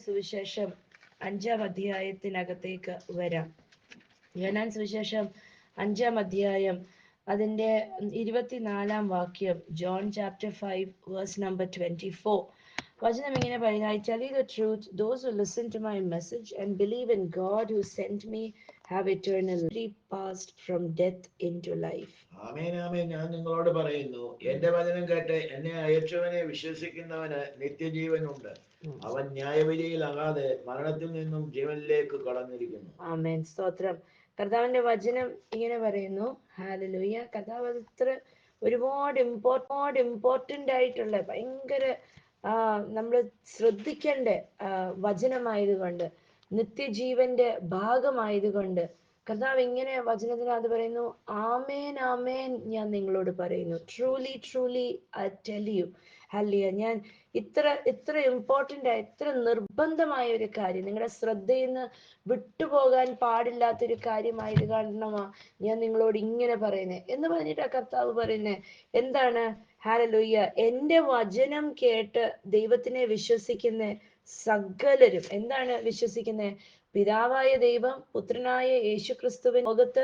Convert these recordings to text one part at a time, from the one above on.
സുവിശേഷം 5-ാം അധ്യായത്തിനകത്തേക്ക് വരാം. യോഹന്നാൻ സുവിശേഷം 5-ാം അധ്യായം അതിൻ്റെ 24-ാം വാക്യം, ജോൺ ചാപ്റ്റർ 5 വേഴ്സ് നമ്പർ 24. വചനം ഇങ്ങനെ പറയുന്നു: I tell you the truth, those who listen to my message and believe in God who sent me have eternal life, passed from death into life. ആമേൻ ആമേൻ. ഞാൻ നിങ്ങളോട് പറയുന്നു, എന്റെ വചനം കേട്ട് എന്നെ അയച്ചവനെ വിശ്വസിക്കുന്നവന് നിത്യജീവനുണ്ട്. അവൻ ന്യായവിധിയിലാകാതെ മരണത്തിൽ നിന്നും ജീവനിലേക്ക് കടന്നിരിക്കുന്നു. ആമേൻ, സ്തോത്രം. കർത്താവിന്റെ വചനം ഇങ്ങനെ പറയുന്നു. ഹല്ലേലൂയ. കർത്താവ് അത്ര ഒരുപാട് ഇമ്പോർട്ടൻ്റ് ആയിട്ടുള്ള ഭയങ്കര നമ്മൾ ശ്രദ്ധിക്കേണ്ട വചനമായതുകൊണ്ട്, നിത്യജീവന്റെ ഭാഗമായതുകൊണ്ട് കർത്താവ് ഇങ്ങനെ വചനത്തിനകത്ത് പറയുന്നു, ആമേൻ ആമേൻ ഞാൻ നിങ്ങളോട് പറയുന്നു, truly truly I tell you. Hallelujah. ഞാൻ ഇത്ര ഇമ്പോർട്ടൻ്റ് ആയ, ഇത്ര നിർബന്ധമായ ഒരു കാര്യം, നിങ്ങളുടെ ശ്രദ്ധയിൽ നിന്ന് വിട്ടുപോകാൻ പാടില്ലാത്തൊരു കാര്യമായത് കാരണമാ ഞാൻ നിങ്ങളോട് ഇങ്ങനെ പറയുന്നത് എന്ന് പറഞ്ഞിട്ടാ കർത്താവ് പറയുന്നത്. എന്താണ്? ഹല്ലേലൂയ. എൻ്റെ വചനം കേട്ട് ദൈവത്തിനെ വിശ്വസിക്കുന്ന സകലരും എന്താണ് വിശ്വസിക്കുന്നത്? പിതാവായ ദൈവം പുത്രനായ യേശുക്രിസ്തുവിൻ ലോകത്ത്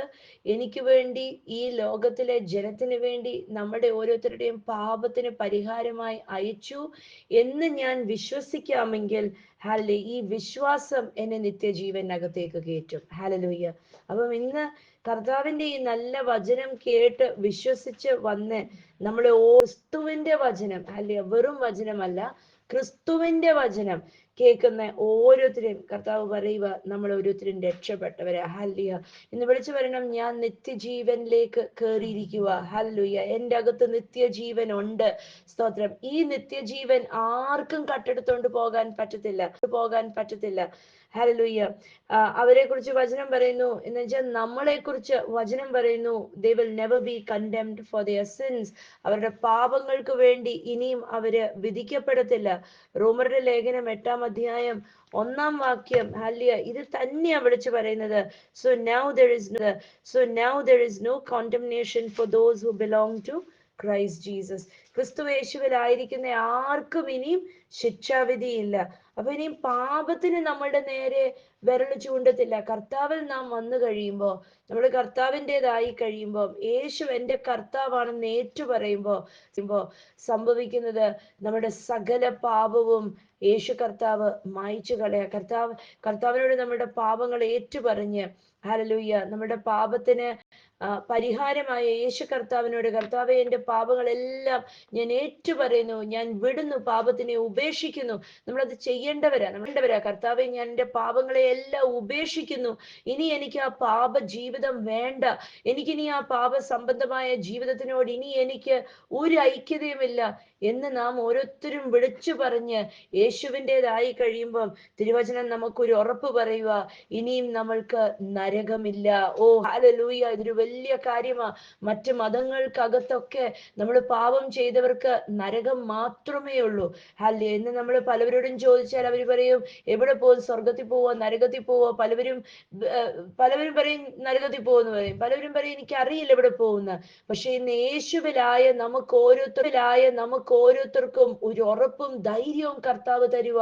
എനിക്ക് വേണ്ടി, ഈ ലോകത്തിലെ ജനത്തിന് വേണ്ടി, നമ്മുടെ ഓരോരുത്തരുടെയും പാപത്തിന് പരിഹാരമായി അയച്ചു എന്ന് ഞാൻ വിശ്വസിക്കാമെങ്കിൽ, ഹല്ലേലൂയ, ഈ വിശ്വാസം എന്നെ നിത്യജീവനകത്തേക്ക് കയറ്റും. ഹല്ലേലൂയ. അപ്പം ഇന്ന് കർത്താവിന്റെ ഈ നല്ല വചനം കേട്ട് വിശ്വസിച്ച് വന്ന് നമ്മൾ ക്രിസ്തുവിന്റെ വചനം, അല്ലെ, വെറും വചനമല്ല, ക്രിസ്തുവിന്റെ വചനം കേൾക്കുന്ന ഓരോരുത്തരെയും കർത്താവ് പറയുക, നമ്മൾ ഓരോരുത്തരും രക്ഷപ്പെട്ടവരെ. ഹല്ലേലൂയ. ഇന്ന് വിളിച്ചു പറയണം, ഞാൻ നിത്യജീവനിലേക്ക് കയറിയിരിക്കുക. ഹല്ലേലൂയ. എൻ്റെ അകത്ത് നിത്യജീവൻ ഉണ്ട്. സ്തോത്രം. ഈ നിത്യജീവൻ ആർക്കും കട്ടെടുത്തോണ്ട് പോകാൻ പറ്റത്തില്ല. ഹല്ലേലൂയ. അവരെ കുറിച്ച് വചനം പറയുന്നു, എന്ന് വെച്ചാൽ നമ്മളെ കുറിച്ച് വചനം പറയുന്നു, they will never be condemned for their sins. അവരുടെ പാപങ്ങൾക്ക് വേണ്ടി ഇനിയും അവര് വിധിക്കപ്പെടത്തില്ല. റോമരുടെ ലേഖനം 8-ാം അധ്യായം 1-ാം വാക്യം, ഹല്ലേലൂയ, ഇത് തന്നെയാ വിളിച്ചു പറയുന്നത്. So now there is no condemnation for those who belong to Christ Jesus. ക്രിസ്തു യേശുവിലായിരിക്കുന്ന ആർക്കും ഇനിയും ശിക്ഷാവിധിയില്ല. അപ്പൊ ഇനിയും പാപത്തിന് നമ്മളുടെ നേരെ വിരൽ ചൂണ്ടത്തില്ല. കർത്താവിൽ നാം വന്നു കഴിയുമ്പോൾ, നമ്മൾ കർത്താവിൻ്റെതായി കഴിയുമ്പോൾ, യേശു എൻ്റെ കർത്താവാണെന്ന് ഏറ്റു പറയുമ്പോൾ സംഭവിക്കുന്നത്, നമ്മുടെ സകല പാപവും യേശു കർത്താവ് മായ്ച്ചു കളയാ. കർത്താവിനോട് നമ്മുടെ പാപങ്ങൾ ഏറ്റുപറഞ്ഞ്, ഹല്ലേലൂയ, നമ്മുടെ പാപത്തിന് പരിഹാരമായ യേശു കർത്താവിനോട്, കർത്താവെ, എൻ്റെ പാപങ്ങളെല്ലാം ഞാൻ ഏറ്റുപറയുന്നു, ഞാൻ വിടുന്നു, പാപത്തിനെ ഉപേക്ഷിക്കുന്നു. നമ്മളത് ചെയ്യേണ്ടവരാ. കർത്താവെ, ഞാൻ എൻ്റെ പാപങ്ങളെ എല്ലാം ഉപേക്ഷിക്കുന്നു. ഇനി എനിക്ക് ആ പാപ ജീവിതം വേണ്ട. എനിക്കിനി ആ പാപ സംബന്ധമായ ജീവിതത്തിനോട് ഇനി എനിക്ക് ഒരു ഐക്യതയുമില്ല എന്ന് നാം ഓരോരുത്തരും വിളിച്ചു പറഞ്ഞ് യേശുവിൻ്റെതായി കഴിയുമ്പം തിരുവചനം നമുക്കൊരു ഉറപ്പ് പറയുക, ഇനിയും നമ്മൾക്ക് നരകമില്ല. ഓ ഹല്ലേലൂയ. ഇതൊരു വലിയ കാര്യമാ. മറ്റ് മതങ്ങൾക്കകത്തൊക്കെ നമ്മൾ പാപം ചെയ്തവർക്ക് നരകം മാത്രമേ ഉള്ളൂ. ഹല്ലേലൂയ. എന്ന് നമ്മൾ പലവരോടും ചോദിച്ചാൽ അവർ പറയും, എവിടെ പോകും? സ്വർഗത്തിൽ പോവോ നരകത്തിൽ പോവോ? പലവരും പറയും നരകത്തിൽ പോകുന്നു പറയും, പലവരും പറയും എനിക്കറിയില്ല എവിടെ പോകുന്ന. പക്ഷെ ഇന്ന് യേശുവിലായ നമുക്ക് ഓരോരുത്തർക്കും ഒരു ഉറപ്പും ധൈര്യവും കർത്താവ് തരുക.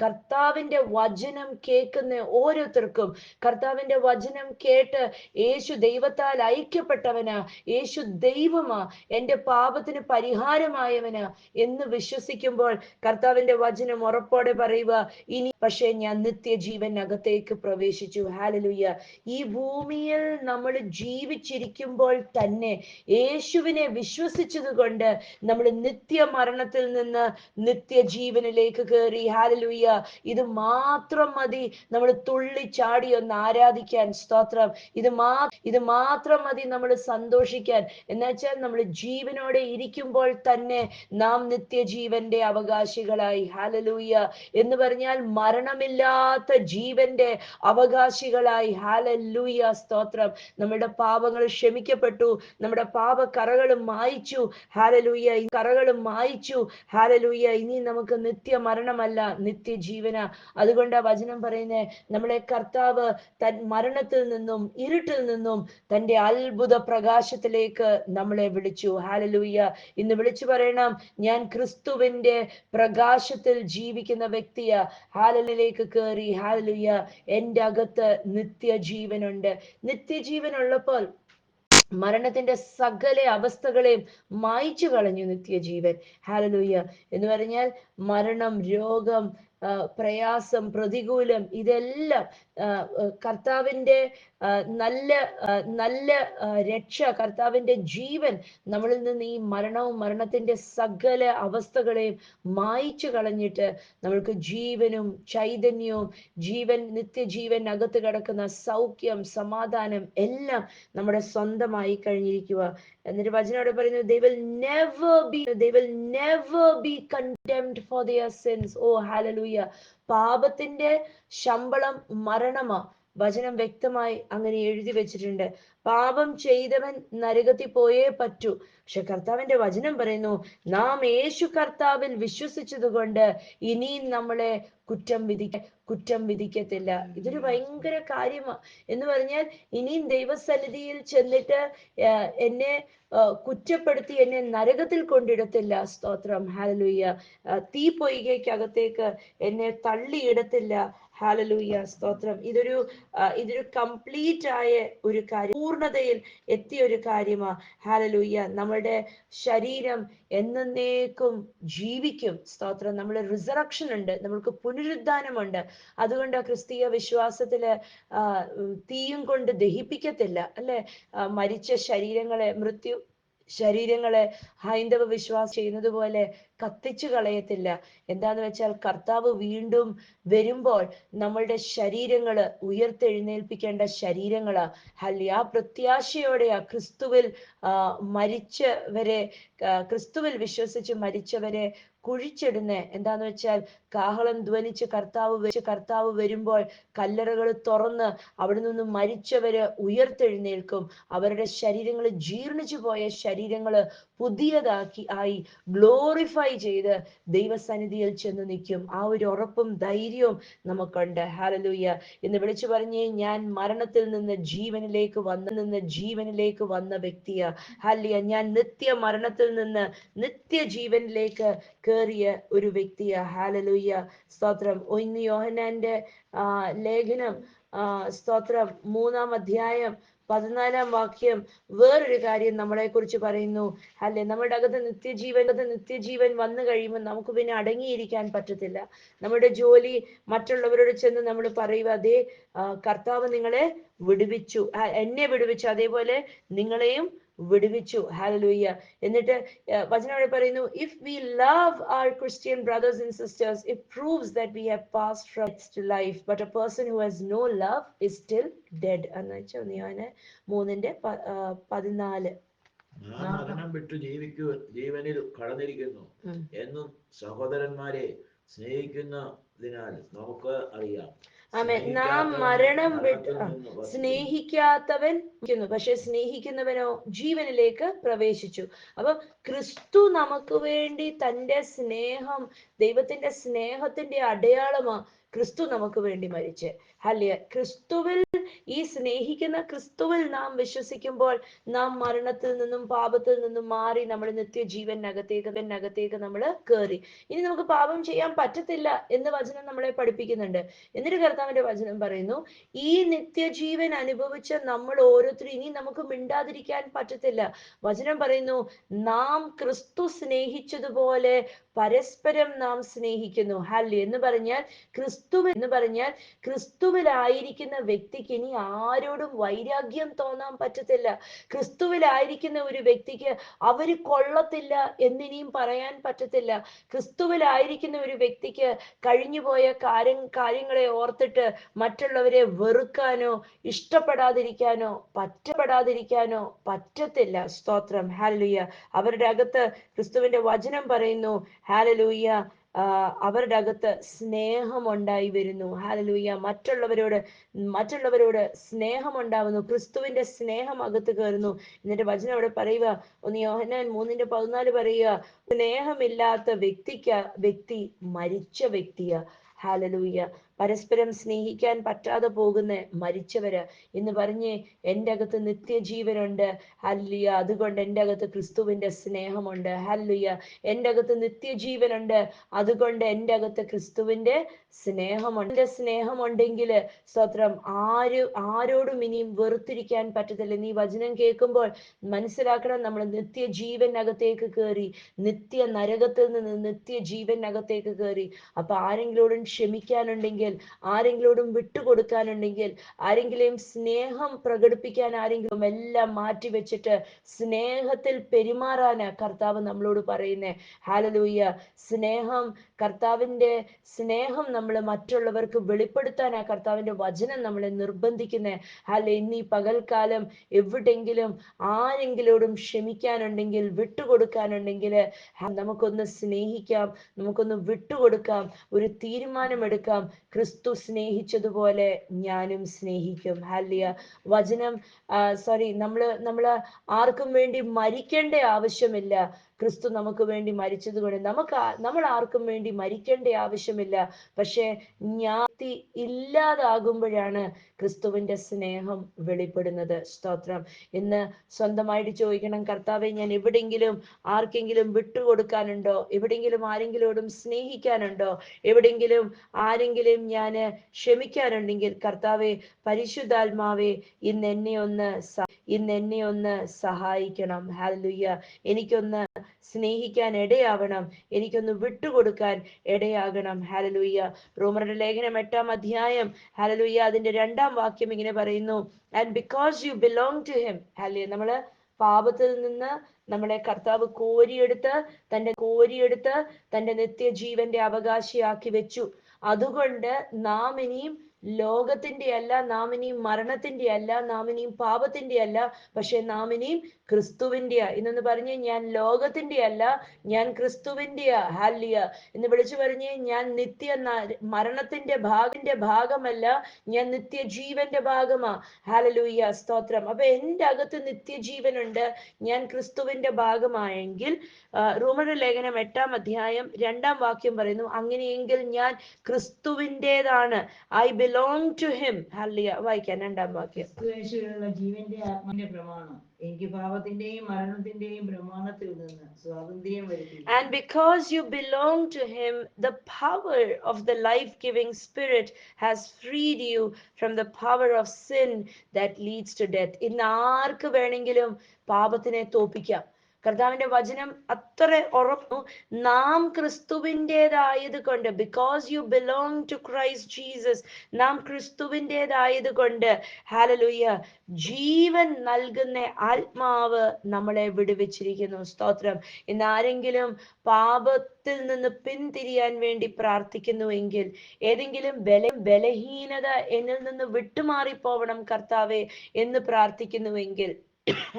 കർത്താവിന്റെ വചനം കേൾക്കുന്ന ഓരോരുത്തർക്കും, കർത്താവിന്റെ വചനം കേട്ട് യേശു ദൈവത്താൽ ഐക്യപ്പെട്ടവനാ, യേശു ദൈവമാ, എൻ്റെ പാപത്തിന് പരിഹാരമായവനാ എന്ന് വിശ്വസിക്കുമ്പോൾ കർത്താവിന്റെ വചനം ഉറപ്പോടെ പറയുക, ഇനി പക്ഷേ ഞാൻ നിത്യജീവനകത്തേക്ക് പ്രവേശിച്ചു. ഹല്ലേലൂയ. ഈ ഭൂമിയിൽ നമ്മൾ ജീവിച്ചിരിക്കുമ്പോൾ തന്നെ യേശുവിനെ വിശ്വസിച്ചത് കൊണ്ട് നമ്മൾ നിത്യമരണത്തിൽ നിന്ന് നിത്യജീവനിലേക്ക് കയറി. ഹല്ലേലൂയ. ഇത് മാത്രം മതി നമ്മൾ തുള്ളിച്ചാടി ഒന്ന് ആരാധിക്കാൻ. സ്തോത്രം. ഇത് മാത്രം മതി നമ്മൾ സന്തോഷിക്കാൻ. എന്നുവെച്ചാൽ നമ്മൾ ജീവനോടെ ഇരിക്കുമ്പോൾ തന്നെ നാം നിത്യജീവന്റെ അവകാശികളായി. ഹല്ലേലൂയ. എന്ന് പറഞ്ഞാൽ മരണമില്ലാത്ത ജീവന്റെ അവകാശികളായി. ഹല്ലേലൂയ. സ്തോത്രം. നമ്മുടെ പാപങ്ങൾ ക്ഷമിക്കപ്പെട്ടു, നമ്മുടെ പാപക്കറകൾ മായ്ച്ചു. ഹല്ലേലൂയ. ഇനി നമുക്ക് നിത്യമരണമല്ല, നിത്യജീവന. അതുകൊണ്ട് വചനം പറയുന്നേ, നമ്മളെ കർത്താവ് മരണത്തിൽ നിന്നും ഇരുട്ടിൽ നിന്നും തന്റെ അത്ഭുത പ്രകാശത്തിലേക്ക് നമ്മളെ വിളിച്ചു. ഹല്ലേലൂയ. ഇന്ന് വിളിച്ചു പറയണം, ഞാൻ ക്രിസ്തുവിന്റെ പ്രകാശത്തിൽ ജീവിക്കുന്ന വ്യക്തിയാ. ഹാലലിലേക്ക് കയറി, ഹാലലുയ, എൻ്റെ അകത്ത് നിത്യജീവനുണ്ട്. നിത്യജീവൻ ഉള്ളപ്പോൾ മരണത്തിന്റെ സകല അവസ്ഥകളെയും മായ്ച്ചു കളഞ്ഞു നിത്യജീവൻ. ഹാലലൂയ. എന്ന് പറഞ്ഞാൽ മരണം, രോഗം, പ്രയാസം, പ്രതികൂലം, ഇതെല്ലാം കർത്താവിന്റെ നല്ല നല്ല രക്ഷ, കർത്താവിന്റെ ജീവൻ നമ്മളിൽ നിന്ന് ഈ മരണവും മരണത്തിന്റെ സകല അവസ്ഥകളെയും മായ്ച്ചു കളഞ്ഞിട്ട് നമ്മൾക്ക് ജീവനും ചൈതന്യവും നിത്യജീവൻ അകത്ത് കിടക്കുന്ന സൗഖ്യം, സമാധാനം എല്ലാം നമ്മുടെ സ്വന്തമായി കഴിഞ്ഞിരിക്കുക. എന്നിട്ട് വചനോടെ പറയുന്നു, they will never be condemned for their sins. ഓ ഹല്ലേലൂയ. പാപത്തിന്റെ ശമ്പളം മരണമാ. വചനം വ്യക്തമായി അങ്ങനെ എഴുതി വെച്ചിട്ടുണ്ട്. പാപം ചെയ്തവൻ നരകത്തിൽ പോയേ പറ്റൂ. പക്ഷെ കർത്താവിന്റെ വചനം പറയുന്നു, നാം യേശു കർത്താവിൽ വിശ്വസിച്ചത് കൊണ്ട് ഇനിയും നമ്മളെ കുറ്റം വിധിക്കത്തില്ല. ഇതൊരു ഭയങ്കര കാര്യമാണ്. എന്ന് പറഞ്ഞാൽ ഇനിയും ദൈവസന്നിധിയിൽ ചെന്നിട്ട് എന്നെ കുറ്റപ്പെടുത്തി എന്നെ നരകത്തിൽ കൊണ്ടിടത്തില്ല. സ്തോത്രം, ഹല്ലേലൂയ. തീ പൊയ്കയ്ക്കകത്തേക്ക് എന്നെ തള്ളിയിടത്തില്ല. ഹാലലൂയ, സ്തോത്രം. ഇതൊരു കംപ്ലീറ്റ് ആയ ഒരു കാര്യം, പൂർണ്ണതയിൽ എത്തിയ ഒരു കാര്യമാ. ഹാലലൂയ. നമ്മളുടെ ശരീരം എന്നേക്കും ജീവിക്കും. സ്തോത്രം. നമ്മൾ റിസറക്ഷൻ ഉണ്ട്, നമ്മൾക്ക് പുനരുദ്ധാനമുണ്ട്. അതുകൊണ്ട് ക്രിസ്തീയ വിശ്വാസത്തില് തീയും കൊണ്ട് ദഹിപ്പിക്കത്തില്ല, അല്ലെ? മരിച്ച ശരീരങ്ങളെ ഹൈന്ദവ വിശ്വാസം ചെയ്യുന്നത് പോലെ കത്തിച്ചു കളയത്തില്ല. എന്താന്ന് വെച്ചാൽ കർത്താവ് വീണ്ടും വരുമ്പോൾ നമ്മളുടെ ശരീരങ്ങള് ഉയർത്തെഴുന്നേൽപ്പിക്കേണ്ട ശരീരങ്ങളാ. ആ പ്രത്യാശയോടെയാ ക്രിസ്തുവിൽ വിശ്വസിച്ച് മരിച്ചവരെ കുഴിച്ചിടുന്നേ. എന്താന്ന് വെച്ചാൽ കാഹളം ധ്വനിച്ച് കർത്താവ് വരുമ്പോൾ കല്ലറകൾ തുറന്ന് അവിടെ നിന്ന് മരിച്ചവര് ഉയർത്തെഴുന്നേൽക്കും. അവരുടെ ശരീരങ്ങൾ, ജീർണിച്ചു പോയ ശരീരങ്ങള് ആയി ഗ്ലോറിഫൈ ചെയ്ത് ദൈവസന്നിധിയിൽ ചെന്ന് നിൽക്കും. ആ ഒരു ഉറപ്പും ധൈര്യവും നമുക്കുണ്ട്. ഹല്ലേലൂയ. എന്ന് വിളിച്ചു പറഞ്ഞേ, ഞാൻ മരണത്തിൽ നിന്ന് ജീവനിലേക്ക് വന്ന വ്യക്തിയാ. ഹല്ലേലൂയ. ഞാൻ മരണത്തിൽ നിന്ന് നിത്യജീവനിലേക്ക് കേറിയ ഒരു വ്യക്തിയാ. ഹാലലൂയ, സ്തോത്രം. 1 യോഹന്നാന്റെ ലേഖനം, സ്തോത്രം, 3-ാം അധ്യായം 14-ാം വാക്യം വേറൊരു കാര്യം നമ്മളെ കുറിച്ച് പറയുന്നു. അല്ലെ, നമ്മുടെ അകത്ത് നിത്യജീവൻ വന്നു കഴിയുമ്പോൾ നമുക്ക് പിന്നെ അടങ്ങിയിരിക്കാൻ പറ്റത്തില്ല. നമ്മുടെ ജോലി മറ്റുള്ളവരോട് ചെന്ന് നമ്മൾ പറയുക, അതേ കർത്താവ് നിങ്ങളെ വിടുവിച്ചു, എന്നെ വിടുവിച്ചു, അതേപോലെ നിങ്ങളെയും വിടുവിച്ചു. ഹല്ലേലൂയ. എന്നിട്ട് വചനം പറയുന്നു, if we love our Christian brothers and sisters, it proves that we have passed from death to life, but a person who has no love is still dead. എന്ന് വെച്ചാൽ യോഹന്നാൻ 3:14. നാം മരണം വിട്ടു ജീവനിൽ കടന്നിരിക്കുന്നു എന്നും സഹോദരന്മാരെ സ്നേഹിക്കുന്നതിനാൽ നമുക്ക് അറിയാം. നാം മരണം വിട്ട് സ്നേഹിക്കാത്തവൻ, പക്ഷെ സ്നേഹിക്കുന്നവനോ ജീവനിലേക്ക് പ്രവേശിച്ചു. അപ്പൊ ക്രിസ്തു നമുക്ക് വേണ്ടി തന്റെ സ്നേഹം, ദൈവത്തിന്റെ സ്നേഹത്തിന്റെ അടയാളമാ ക്രിസ്തു നമുക്ക് വേണ്ടി മരിച്ച്. ഹല്ലേലൂയ. ക്രിസ്തുവിൽ നാം വിശ്വസിക്കുമ്പോൾ നാം മരണത്തിൽ നിന്നും പാപത്തിൽ നിന്നും മാറി നമ്മൾ നിത്യജീവനകത്തേക്ക് നമ്മൾ കയറി. ഇനി നമുക്ക് പാപം ചെയ്യാൻ പറ്റത്തില്ല എന്ന് വചനം നമ്മളെ പഠിപ്പിക്കുന്നുണ്ട്. എന്നിട്ട് കർത്താവിന്റെ വചനം പറയുന്നു, ഈ നിത്യജീവൻ അനുഭവിച്ച നമ്മൾ ഓരോരുത്തരും ഇനി നമുക്ക് മിണ്ടാതിരിക്കാൻ പറ്റത്തില്ല. വചനം പറയുന്നു, നാം ക്രിസ്തു സ്നേഹിച്ചതുപോലെ പരസ്പരം നാം സ്നേഹിക്കുന്നു. ഹല്ലേലൂയ. എന്ന് പറഞ്ഞാൽ ക്രിസ്തുവിലായിരിക്കുന്ന വ്യക്തിക്ക് ഇനി ആരോടും വൈരാഗ്യം തോന്നാൻ പറ്റത്തില്ല. ക്രിസ്തുവിലായിരിക്കുന്ന ഒരു വ്യക്തിക്ക് അവര് കൊള്ളത്തില്ല എന്നിനിയും പറയാൻ പറ്റത്തില്ല. ക്രിസ്തുവിലായിരിക്കുന്ന ഒരു വ്യക്തിക്ക് കഴിഞ്ഞുപോയ കാര്യങ്ങളെ ഓർത്തിട്ട് മറ്റുള്ളവരെ വെറുക്കാനോ ഇഷ്ടപ്പെടാതിരിക്കാനോ പറ്റത്തില്ല. സ്തോത്രം, ഹല്ലേലൂയ. അവരുടെ അകത്ത് ക്രിസ്തുവിന്റെ വചനം പറയുന്നു, ഹല്ലേലൂയ, അവരുടെ അകത്ത് സ്നേഹമുണ്ടായി വരുന്നു. ഹല്ലേലൂയ. മറ്റുള്ളവരോട് സ്നേഹമുണ്ടാവുന്നു. ക്രിസ്തുവിന്റെ സ്നേഹം അകത്ത് കയറുന്നു. എന്നിട്ട് വചനം അവിടെ പറയുക, 1 യോഹന്നാൻ 3:14 പറയുക, സ്നേഹമില്ലാത്ത വ്യക്തി മരിച്ച വ്യക്തിയാ. ഹാലലൂയ. പരസ്പരം സ്നേഹിക്കാൻ പറ്റാതെ പോകുന്ന മരിച്ചവര് എന്ന് പറഞ്ഞ് എൻ്റെ അകത്ത് നിത്യജീവനുണ്ട്. ഹല്ലുയ. അതുകൊണ്ട് എൻ്റെ അകത്ത് ക്രിസ്തുവിന്റെ സ്നേഹമുണ്ട്. ഹല്ലുയ. എൻ്റെ അകത്ത് നിത്യജീവനുണ്ട്. അതുകൊണ്ട് എൻ്റെ അകത്ത് ക്രിസ്തുവിന്റെ സ്നേഹമുണ്ട്. സ്നേഹമുണ്ടെങ്കിൽ സ്തോത്രം, ആരോടും ഇനിയും വെറുത്തിരിക്കാൻ പറ്റത്തില്ല. നീ വചനം കേൾക്കുമ്പോൾ മനസ്സിലാക്കണം, നമ്മൾ നിത്യജീവനകത്തേക്ക് കയറി, നിത്യ നരകത്തിൽ നിന്ന് നിത്യജീവനകത്തേക്ക് കയറി. അപ്പൊ ആരെങ്കിലോടും ക്ഷമിക്കാനുണ്ടെങ്കിൽ, ആരെങ്കിലോടും വിട്ടുകൊടുക്കാനുണ്ടെങ്കിൽ, ആരെങ്കിലും സ്നേഹം പ്രകടിപ്പിക്കാൻ ആരെങ്കിലും എല്ലാം മാറ്റിവെച്ചിട്ട് സ്നേഹത്തിൽ പെരുമാറാന് കർത്താവ് നമ്മളോട് പറയുന്നേ. ഹല്ലേലൂയ. കർത്താവിന്റെ സ്നേഹം നമ്മൾ മറ്റുള്ളവർക്ക് വെളിപ്പെടുത്താനാ കർത്താവിന്റെ വചനം നമ്മളെ നിർബന്ധിക്കുന്നേ. ഇന്ന് ഈ പകൽക്കാലം എവിടെങ്കിലും ആരെങ്കിലോടും ക്ഷമിക്കാനുണ്ടെങ്കിൽ, വിട്ടുകൊടുക്കാനുണ്ടെങ്കിൽ, നമുക്കൊന്ന് സ്നേഹിക്കാം, നമുക്കൊന്ന് വിട്ടുകൊടുക്കാം, ഒരു തീരുമാനമെടുക്കാം. ക്രിസ്തു സ്നേഹിച്ചതുപോലെ ഞാനും സ്നേഹിക്കും. ഹല്ലേലൂയ. വചനം നമ്മള് ആർക്കും വേണ്ടി മരിക്കേണ്ട ആവശ്യമില്ല. ക്രിസ്തു നമുക്ക് വേണ്ടി മരിച്ചത് കൊണ്ട് നമ്മൾ ആർക്കും വേണ്ടി മരിക്കേണ്ട ആവശ്യമില്ല. പക്ഷെ ഇല്ലാതാകുമ്പോഴാണ് ക്രിസ്തുവിന്റെ സ്നേഹം വെളിപ്പെടുന്നത്. സ്തോത്രം. ഇന്ന് സ്വന്തമായിട്ട് ചോദിക്കണം, കർത്താവെ, ഞാൻ എവിടെയെങ്കിലും ആർക്കെങ്കിലും വിട്ടുകൊടുക്കാനുണ്ടോ? എവിടെയെങ്കിലും ആരെങ്കിലോടും സ്നേഹിക്കാനുണ്ടോ? എവിടെയെങ്കിലും ആരെങ്കിലും ഞാൻ ക്ഷമിക്കാനുണ്ടെങ്കിൽ, കർത്താവെ, പരിശുദ്ധാത്മാവെ, ഇന്ന് എന്നെ ഒന്ന് സഹായിക്കണം. ഹല്ലേലൂയ. എനിക്കൊന്ന് സ്നേഹിക്കാൻ ഇടയാവണം, എനിക്കൊന്ന് വിട്ടുകൊടുക്കാൻ ഇടയാകണം. ഹല്ലേലൂയ. റോമരുടെ ലേഖനം 8-ാം അധ്യായം, ഹല്ലേലൂയ, അതിന്റെ 2-ാം വാക്യം ഇങ്ങനെ പറയുന്നു, and because you belong to him. ഹല്ലേലൂയ. നമ്മള് പാപത്തിൽ നിന്ന് നമ്മളെ കർത്താവ് കോരിയെടുത്ത് തന്റെ നിത്യജീവന്റെ അവകാശിയാക്കി വെച്ചു. അതുകൊണ്ട് നാം ഇനിയും ലോകത്തിന്റെ അല്ല, നാം ഇനിയും മരണത്തിന്റെ അല്ല, നാം ഇനിയും പാപത്തിന്റെ അല്ല, പക്ഷെ നാം ഇനിയും ക്രിസ്തുവിന്റെയാ. ഇന്നൊന്ന് പറഞ്ഞ്, ഞാൻ ലോകത്തിന്റെ അല്ല, ഞാൻ ക്രിസ്തുവിന്റെയാ. ഹല്ലേലൂയ. എന്ന് വിളിച്ചു പറഞ്ഞ്, ഞാൻ മരണത്തിന്റെ ഭാഗമല്ല, ഞാൻ നിത്യജീവന്റെ ഭാഗമാ. ഹല്ലേലൂയ. സ്തോത്രം. അപ്പൊ എൻ്റെ അകത്ത് നിത്യജീവനുണ്ട്, ഞാൻ ക്രിസ്തുവിന്റെ ഭാഗമായെങ്കിൽ, റോമരുടെ ലേഖനം 8-ാം അധ്യായം 2-ാം വാക്യം പറയുന്നു, അങ്ങനെയെങ്കിൽ ഞാൻ ക്രിസ്തുവിൻ്റെതാണ്. I belong to him. Hallelujah. വായിക്കാൻ 2-ാം വാക്യം. ജീവന്റെ ആത്മാവിന്റെ പ്രമാണം എനിക്ക് പാപത്തിന്റെയും മരണത്തിന്റെയും പ്രമാണത്തിൽ നിന്ന് സ്വാതന്ത്ര്യം വരുത്തി. And because you belong to him, the power of the life-giving spirit has freed you from the power of sin that leads to death. ഇന്ന് ആർക്ക് വേണമെങ്കിലും പാപത്തിനെ തോൽപ്പിക്കാം. കർത്താവിന്റെ വചനം അത്ര ഉറപ്പു. നാം ക്രിസ്തുവിൻ്റെതായത് കൊണ്ട്, because you belong to Christ Jesus, നാം ക്രിസ്തുവിൻ്റെതായത് കൊണ്ട്, ഹല്ലേലൂയ, ജീവൻ നൽകുന്ന ആത്മാവ് നമ്മളെ വിടുവിച്ചിരിക്കുന്നു. സ്തോത്രം. ഇന്ന് ആരെങ്കിലും പാപത്തിൽ നിന്ന് പിന്തിരിയാൻ വേണ്ടി പ്രാർത്ഥിക്കുന്നുവെങ്കിൽ, ഏതെങ്കിലും ബലഹീനത എന്നിൽ നിന്ന് വിട്ടുമാറിപ്പോവണം കർത്താവെ എന്ന് പ്രാർത്ഥിക്കുന്നുവെങ്കിൽ,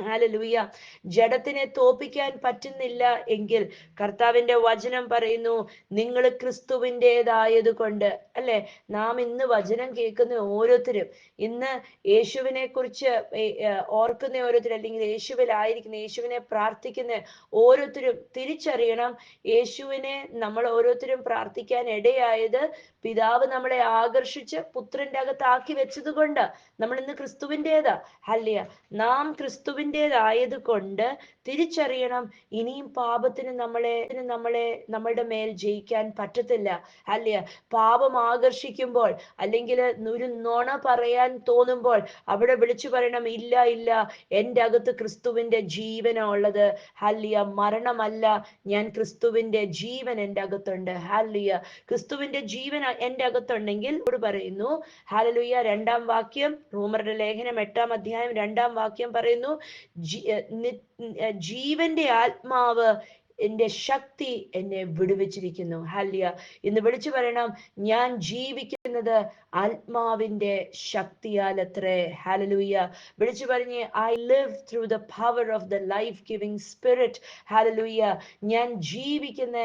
ഹല്ലേലൂയ, ജഡത്തിനെ തോൽപ്പിക്കാൻ പറ്റുന്നില്ല എങ്കിൽ, കർത്താവിന്റെ വചനം പറയുന്നു, നിങ്ങൾ ക്രിസ്തുവിൻ്റെതായത് കൊണ്ട്. അല്ലെ, നാം ഇന്ന് വചനം കേൾക്കുന്ന ഓരോരുത്തരും, ഇന്ന് യേശുവിനെ കുറിച്ച് ഓർക്കുന്ന ഓരോരുത്തരും, അല്ലെങ്കിൽ യേശുവിലായിരിക്കുന്ന, യേശുവിനെ പ്രാർത്ഥിക്കുന്ന ഓരോരുത്തരും തിരിച്ചറിയണം, യേശുവിനെ നമ്മൾ ഓരോരുത്തരും പ്രാർത്ഥിക്കാൻ ഇടയായത് പിതാവ് നമ്മളെ ആകർഷിച്ച് പുത്രന്റെ അകത്താക്കി വെച്ചത് കൊണ്ട്. നമ്മൾ ഇന്ന് ക്രിസ്തുവിൻ്റെതാ. ഹല്ലേലൂയ. നാം ക്രിസ്തുവിൻ്റെതായത് കൊണ്ട് തിരിച്ചറിയണം, ഇനിയും പാപത്തിന് നമ്മളുടെ മേൽ ജയിക്കാൻ പറ്റത്തില്ല. ഹല്ലേലൂയ. പാപം ആകർഷിക്കുമ്പോൾ, അല്ലെങ്കിൽ ഒരു നുണ പറയാൻ തോന്നുമ്പോൾ, അവിടെ വിളിച്ചു പറയണം, ഇല്ല ഇല്ല, എൻ്റെ അകത്ത് ക്രിസ്തുവിന്റെ ജീവനാ ഉള്ളത്. ഹല്ലേലൂയ. മരണമല്ല, ഞാൻ ക്രിസ്തുവിന്റെ ജീവൻ എൻ്റെ അകത്തുണ്ട്. ഹല്ലേലൂയ. ക്രിസ്തുവിന്റെ ജീവൻ എൻ്റെ അകത്തുണ്ടെങ്കിൽ പറയുന്നു, ഹല്ലേലൂയ, 2-ാം വാക്യം, റോമരുടെ ലേഖനം 8-ാം അധ്യായം 2-ാം വാക്യം പറയുന്നു, ജീവന്റെ ആത്മാവ് എന്റെ ശക്തി എന്നെ വിടുവിച്ചിരിക്കുന്നു. ഹല്ലേലൂയ. ഇന്ന് വിളിച്ചു പറയണം, ഞാൻ ജീവിക്കുന്നത് ആത്മാവിന്റെ ശക്തിയാൽ അത്രേ. ഹല്ലേലൂയ. വിളിച്ചു പറഞ്ഞ്, I live through the power of the life giving spirit. Hallelujah. ഞാൻ ജീവിക്കുന്ന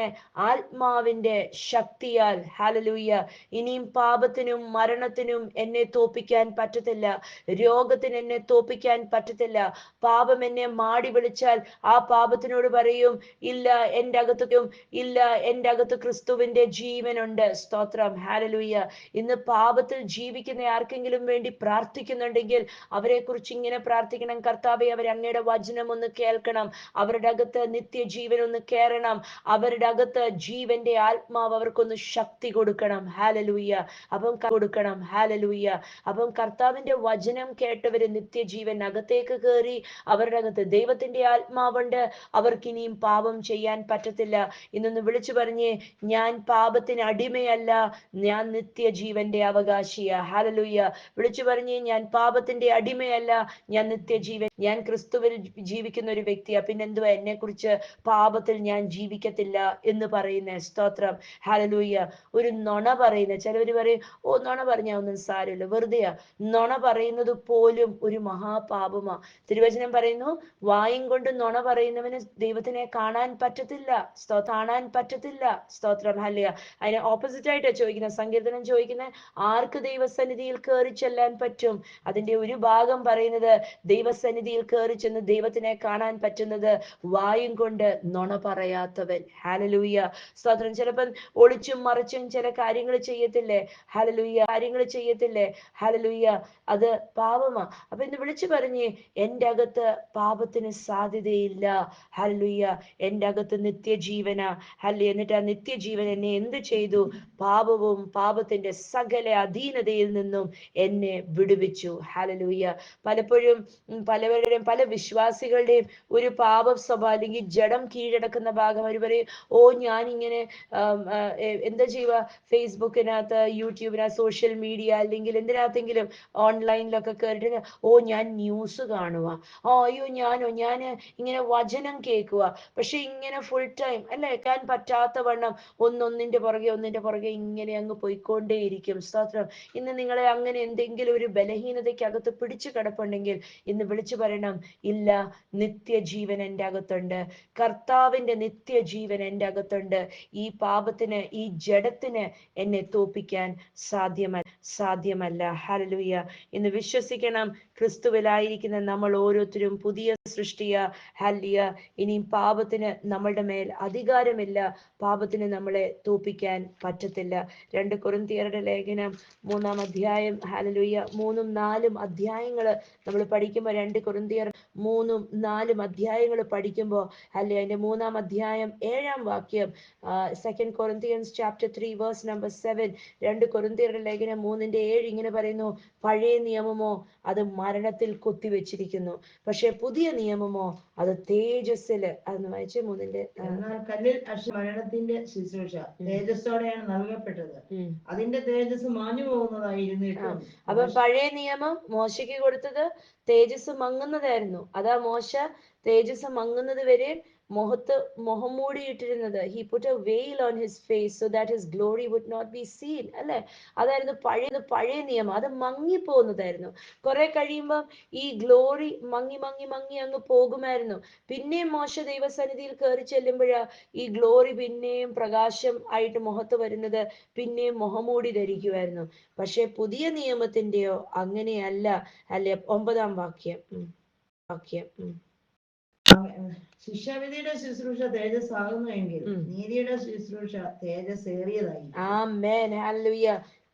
ആത്മാവിന്റെ ശക്തിയാൽ. ഹല്ലേലൂയ. ഇനിയും പാപത്തിനും മരണത്തിനും എന്നെ തോൽപ്പിക്കാൻ പറ്റത്തില്ല. രോഗത്തിന് എന്നെ തോൽപ്പിക്കാൻ പറ്റത്തില്ല. പാപം എന്നെ മാടി വിളിച്ചാൽ ആ പാപത്തിനോട് പറയും, ഇല്ല, ഇല്ല എൻ്റെ അകത്തും ഇല്ല, എൻ്റെ അകത്ത് ക്രിസ്തുവിന്റെ ജീവനുണ്ട്. സ്തോത്രം, ഹാലലൂയ. ഇന്ന് പാപത്തിൽ ജീവിക്കുന്ന ആർക്കെങ്കിലും വേണ്ടി പ്രാർത്ഥിക്കുന്നുണ്ടെങ്കിൽ അവരെ കുറിച്ച് ഇങ്ങനെ പ്രാർത്ഥിക്കണം: കർത്താവെ, അവർ അങ്ങയുടെ വചനം ഒന്ന് കേൾക്കണം, അവരുടെ അകത്ത് നിത്യജീവൻ ഒന്ന് കയറണം, അവരുടെ അകത്ത് ജീവന്റെ ആത്മാവ് അവർക്കൊന്ന് ശക്തി കൊടുക്കണം. ഹാലലൂയ. അപ്പം കൊടുക്കണം. ഹാലലൂയ. അപ്പം കർത്താവിന്റെ വചനം കേട്ടവര് നിത്യജീവൻ അകത്തേക്ക് കയറി അവരുടെ അകത്ത് ദൈവത്തിന്റെ ആത്മാവുണ്ട്. അവർക്കിനിയും പാപം ചെയ്യാൻ പറ്റത്തില്ല. ഇന്നൊന്ന് വിളിച്ചു പറഞ്ഞേ: ഞാൻ പാപത്തിന് അടിമയല്ല, ഞാൻ നിത്യജീവന്റെ അവകാശിയാ. ഹാലലൂയ. വിളിച്ചു പറഞ്ഞേ: ഞാൻ പാപത്തിന്റെ അടിമയല്ല, ഞാൻ നിത്യജീവൻ, ഞാൻ ക്രിസ്തുവിൽ ജീവിക്കുന്ന ഒരു വ്യക്തിയാ. പിന്നെന്തുവാ എന്നെ കുറിച്ച് പാപത്തിൽ ഞാൻ ജീവിക്കത്തില്ല എന്ന് പറയുന്നേ? സ്തോത്രം, ഹാലലൂയ. ഒരു നുണ പറയുന്ന ചിലവര് പറയും, ഓ നുണ പറഞ്ഞാ ഒന്നും സാരമില്ല, വെറുതെയാ. നുണ പറയുന്നത് പോലും ഒരു മഹാപാപമാ. തിരുവചനം പറയുന്നു, വായും കൊണ്ട് നുണ പറയുന്നവന് ദൈവത്തിനെ കാണാൻ പറ്റത്തില്ല. കാണാൻ പറ്റത്തില്ല. സ്തോത്രം, ഹല്ലേലൂയ. അതിന് ഓപ്പോസിറ്റ് ആയിട്ടാ ചോദിക്കുന്നത്. സങ്കീർത്തനം ചോദിക്കുന്നത്, ആർക്ക് ദൈവസന്നിധിയിൽ കയറി ചെല്ലാൻ പറ്റും? അതിന്റെ ഒരു ഭാഗം പറയുന്നത്, ദൈവസന്നിധിയിൽ കയറി ചെന്ന് ദൈവത്തിനെ കാണാൻ പറ്റുന്നത് വായും കൊണ്ട് നുണ പറയാത്തവൻ. ഹാലലൂയ. സ്തോത്രം. ചിലപ്പം ഒളിച്ചും മറിച്ചും ചില കാര്യങ്ങൾ ചെയ്യത്തില്ലേ? ഹാലലൂയ. കാര്യങ്ങൾ ചെയ്യത്തില്ലേ? ഹാലലൂയ. അത് പാപമാ. അപ്പൊ ഇന്ന് വിളിച്ചു പറഞ്ഞേ: എൻ്റെ അകത്ത് പാപത്തിന് സാധ്യതയില്ല. ഹല്ലേലൂയ. എൻ്റെ അകത്ത് നിത്യജീവനാ. ഹല്ലേലൂയ. എന്നിട്ട് ആ നിത്യജീവൻ എന്നെ എന്ത് ചെയ്തു? പാപവും പാപത്തിന്റെ സകല അധീനതയിൽ നിന്നും എന്നെ വിടുവിച്ചു. ഹല്ലേലൂയ. പലപ്പോഴും പലവരുടെയും പല വിശ്വാസികളുടെയും ഒരു പാപ സ്വഭാവം അല്ലെങ്കിൽ ജഡം കീഴടക്കുന്ന ഭാഗം അവർ പറയും, ഓ ഞാനിങ്ങനെ എന്താ ചെയ്യുക, ഫേസ്ബുക്കിനകത്ത്, യൂട്യൂബിനകത്ത്, സോഷ്യൽ മീഡിയ അല്ലെങ്കിൽ എന്തിനകത്തെങ്കിലും ഓൺലൈനിലൊക്കെ കയറിയിട്ട്, ഓ ഞാൻ ന്യൂസ് കാണുക, അയ്യോ ഞാൻ ഇങ്ങനെ വചനം കേൾക്കുക. പക്ഷെ ഇങ്ങനെ ഫുൾ ടൈം അല്ലെ, കേൾക്കാൻ പറ്റാത്ത വണ്ണം ഒന്നിന്റെ പുറകെ ഇങ്ങനെ അങ്ങ് പോയിക്കൊണ്ടേയിരിക്കും. സ്തോത്രം. ഇന്ന് നിങ്ങളെ അങ്ങനെ എന്തെങ്കിലും ഒരു ബലഹീനതയ്ക്കകത്ത് പിടിച്ചു കിടപ്പുണ്ടെങ്കിൽ ഇന്ന് വിളിച്ചു പറയണം: ഇല്ല, നിത്യജീവൻ എൻ്റെ അകത്തുണ്ട്. കർത്താവിന്റെ നിത്യജീവൻ എൻ്റെ അകത്തുണ്ട്. ഈ പാപത്തിന്, ഈ ജഡത്തിന് എന്നെ തോപ്പിക്കാൻ സാധ്യമല്ല. ഹല്ലേലൂയ. ഇന്ന് വിശ്വസിക്കണം, ക്രിസ്തുവിലായിരിക്കുന്ന നമ്മൾ ഓരോരുത്തരും പുതിയ സൃഷ്ടിയ. ഹല്ലേലൂയ. ഇനിയും പാപത്തിന് നമ്മളുടെ മേൽ അധികാരമില്ല. പാപത്തിന് നമ്മളെ തോപ്പിക്കാൻ പറ്റത്തില്ല. 2 കൊരിന്ത്യരുടെ ലേഖനം 3-ാം അധ്യായം, ഹല്ലേലൂയ, 3-4 അധ്യായങ്ങൾ നമ്മൾ പഠിക്കുമ്പോൾ, 2 കൊരിന്ത്യർ 3-4 അധ്യായങ്ങൾ പഠിക്കുമ്പോൾ, അല്ലെ, അതിന്റെ 3-ാം അധ്യായം 7-ാം വാക്യം, 2 Corinthians chapter 3 verse number 7, 2 കൊരിന്ത്യരുടെ ലേഖനം 3:7 ഇങ്ങനെ പറയുന്നു: പഴയ നിയമമോ അത് മരണത്തിൽ കൊത്തിവെച്ചിരിക്കുന്നു, പക്ഷെ പുതിയ നിയമമോ അത് തേജസ്സില്. അതൊന്ന് വായിച്ചേ, 3-ന്റെ. എന്നാൽ കല്ലിൽ മരണത്തിന്റെ ശുശ്രൂഷ തേജസ്സോടെയാണ് നൽകപ്പെട്ടത്, അതിന്റെ തേജസ് മാഞ്ഞു പോകുന്നതായിരുന്നിട്ടും. അപ്പൊ പഴയ നിയമം മോശയ്ക്ക് കൊടുത്തത് തേജസ് മങ്ങുന്നതായിരുന്നു. അതാ മോശ തേജസ് മങ്ങുന്നത് വരെ മുഖം മൂടിയിട്ടിരുന്നത്. He put a veil on his face so that his glory would not be seen. അല്ലെ, അതായിരുന്നു പഴയ നിയമം. അത് മങ്ങിപ്പോകുന്നതായിരുന്നു. കുറെ കഴിയുമ്പം ഈ ഗ്ലോറി മങ്ങി അങ്ങ് പോകുമായിരുന്നു. പിന്നെയും മോശ ദൈവസന്നിധിയിൽ കയറി ചെല്ലുമ്പോഴാ ഈ ഗ്ലോറി പിന്നെയും പ്രകാശം ആയിട്ട് മുഖത്ത് വരുന്നത്. പിന്നെയും മുഖംമൂടി ധരിക്കുമായിരുന്നു. പക്ഷെ പുതിയ നിയമത്തിന്റെയോ അങ്ങനെയല്ല. അല്ലെ, 9-ാം വാക്യം. ശിക്ഷാവിധിയുടെ ശുശ്രൂഷ തേജസ്സാകുന്നുവെങ്കിൽ നീതിയുടെ ശുശ്രൂഷ തേജസ്സേറിയതായി. ആമേൻ, ഹല്ലേലൂയ.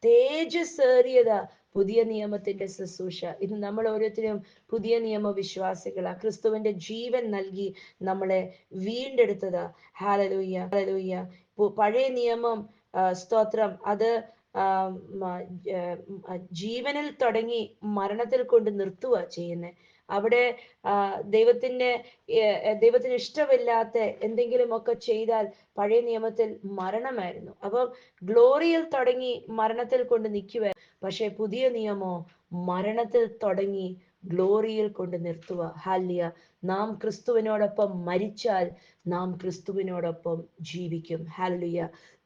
തേജസ്സേറിയതാ പുതിയ നിയമത്തിന്റെ ശുശ്രൂഷ. ഇത് നമ്മൾ ഓരോരുത്തരും പുതിയ നിയമ വിശ്വാസികളാ. ക്രിസ്തുവിന്റെ ജീവൻ നൽകി നമ്മളെ വീണ്ടെടുത്തതാ. ഹല്ലേലൂയ. പഴയ നിയമം, സ്തോത്രം, അത് ജീവനിൽ തുടങ്ങി മരണത്തിൽ കൊണ്ട് നിർത്തുക ചെയ്യുന്നത്. അവിടെ ദൈവത്തിന് ഇഷ്ടമില്ലാത്ത എന്തെങ്കിലുമൊക്കെ ചെയ്താൽ പഴയ നിയമത്തിൽ മരണമായിരുന്നു. അപ്പം ഗ്ലോറിയിൽ തുടങ്ങി മരണത്തിൽ കൊണ്ട് നിൽക്കുക. പക്ഷെ പുതിയ നിയമോ മരണത്തിൽ തുടങ്ങി ഗ്ലോറിയിൽ കൊണ്ട് നിർത്തുക. ഹല്ലേലൂയ. നാം ക്രിസ്തുവിനോടൊപ്പം മരിച്ചാൽ നാം ക്രിസ്തുവിനോടൊപ്പം ജീവിക്കും. ഹല്ലേലൂയ.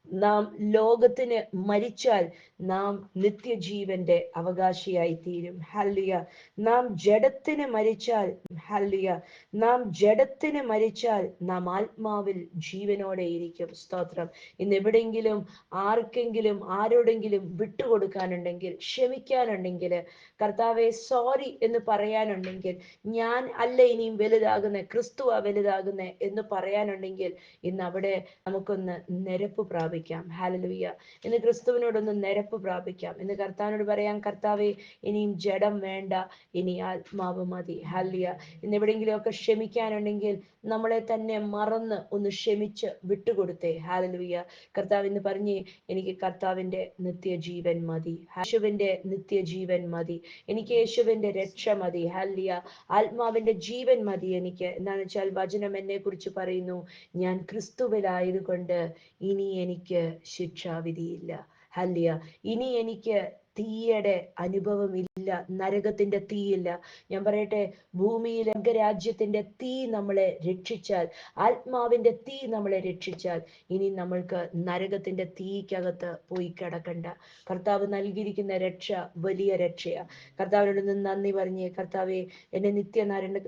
നാം ലോകത്തിന് മരിച്ചാൽ നാം നിത്യജീവന്റെ അവകാശിയായി തീരും. ഹല്ലേലൂയ. നാം ജഡത്തിന് മരിച്ചാൽ, ഹല്ലേലൂയ, നാം ജഡത്തിന് മരിച്ചാൽ നാം ആത്മാവിൽ ജീവനോടെ ഇരിക്കും. സ്തോത്രം. ഇന്ന് എവിടെയെങ്കിലും ആർക്കെങ്കിലും ആരോടെങ്കിലും വിട്ടുകൊടുക്കാനുണ്ടെങ്കിൽ, ക്ഷമിക്കാനുണ്ടെങ്കിൽ, കർത്താവെ സോറി എന്ന് പറയാനുണ്ടെങ്കിൽ, ഞാൻ അല്ല ഇനിയും വലുതാകുന്നേ, ക്രിസ്തുവാ വലുതാകുന്നേ എന്ന് പറയാനുണ്ടെങ്കിൽ, ഇന്ന് അവിടെ നമുക്കൊന്ന് നിരപ്പ് പ്രാപിക്കാം. ഹല്ലേലൂയ. ഇന്ന് ക്രിസ്തുവിനോടൊന്ന് നിരപ്പ് പ്രാപിക്കാം. ഇന്ന് കർത്താവിനോട് പറയാം, കർത്താവെ ഇനിയും ജഡം വേണ്ട, ഇനി ആത്മാവ് മതി. ഹല്ലേലൂയ. ഇന്ന് എവിടെയെങ്കിലുമൊക്കെ ക്ഷമിക്കാനുണ്ടെങ്കിൽ നമ്മളെ തന്നെ മറന്ന് ഒന്ന് ക്ഷമിച്ച് വിട്ടുകൊടുത്തേ. ഹല്ലേലൂയ. കർത്താവ് ഇന്ന് പറഞ്ഞേ, എനിക്ക് കർത്താവിന്റെ നിത്യജീവൻ മതി, യേശുവിന്റെ നിത്യജീവൻ മതി, എനിക്ക് യേശുവിന്റെ രക്ഷ മതി. ഹല്ലേലൂയ. ആത്മാവിന്റെ ജീവൻ മതി എനിക്ക്. എന്താണെന്ന് വെച്ചാൽ വചനം എന്നെ കുറിച്ച് പറയുന്നു, ഞാൻ ക്രിസ്തുവിലായതുകൊണ്ട് ഇനി എനിക്ക് ശിക്ഷാവിധിയില്ല. ഹല്ലേലൂയ. ഇനി എനിക്ക് തീയുടെ അനുഭവമില്ല, നരകത്തിന്റെ തീയില്ല. ഞാൻ പറയട്ടെ, ഭൂമിയിലെ രാജ്യത്തിന്റെ തീ നമ്മളെ രക്ഷിച്ചാൽ, ആത്മാവിന്റെ തീ നമ്മളെ രക്ഷിച്ചാൽ, ഇനി നമ്മൾക്ക് നരകത്തിന്റെ തീക്കകത്ത് പോയി കിടക്കണ്ട. കർത്താവ് നൽകിയിരിക്കുന്ന രക്ഷ വലിയ രക്ഷയാ. കർത്താവിനോട് നിന്ന് നന്ദി പറഞ്ഞേ, കർത്താവെ എന്നെ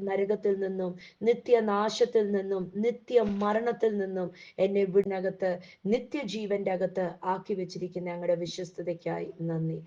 നരകത്തിൽ നിന്നും, നിത്യനാശത്തിൽ നിന്നും, നിത്യ മരണത്തിൽ നിന്നും എന്നെ വീടിനകത്ത് നിത്യജീവന്റെ അകത്ത് ആക്കി വെച്ചിരിക്കുന്ന ഞങ്ങളുടെ വിശ്വസ്തതയ്ക്കായി നന്ദി.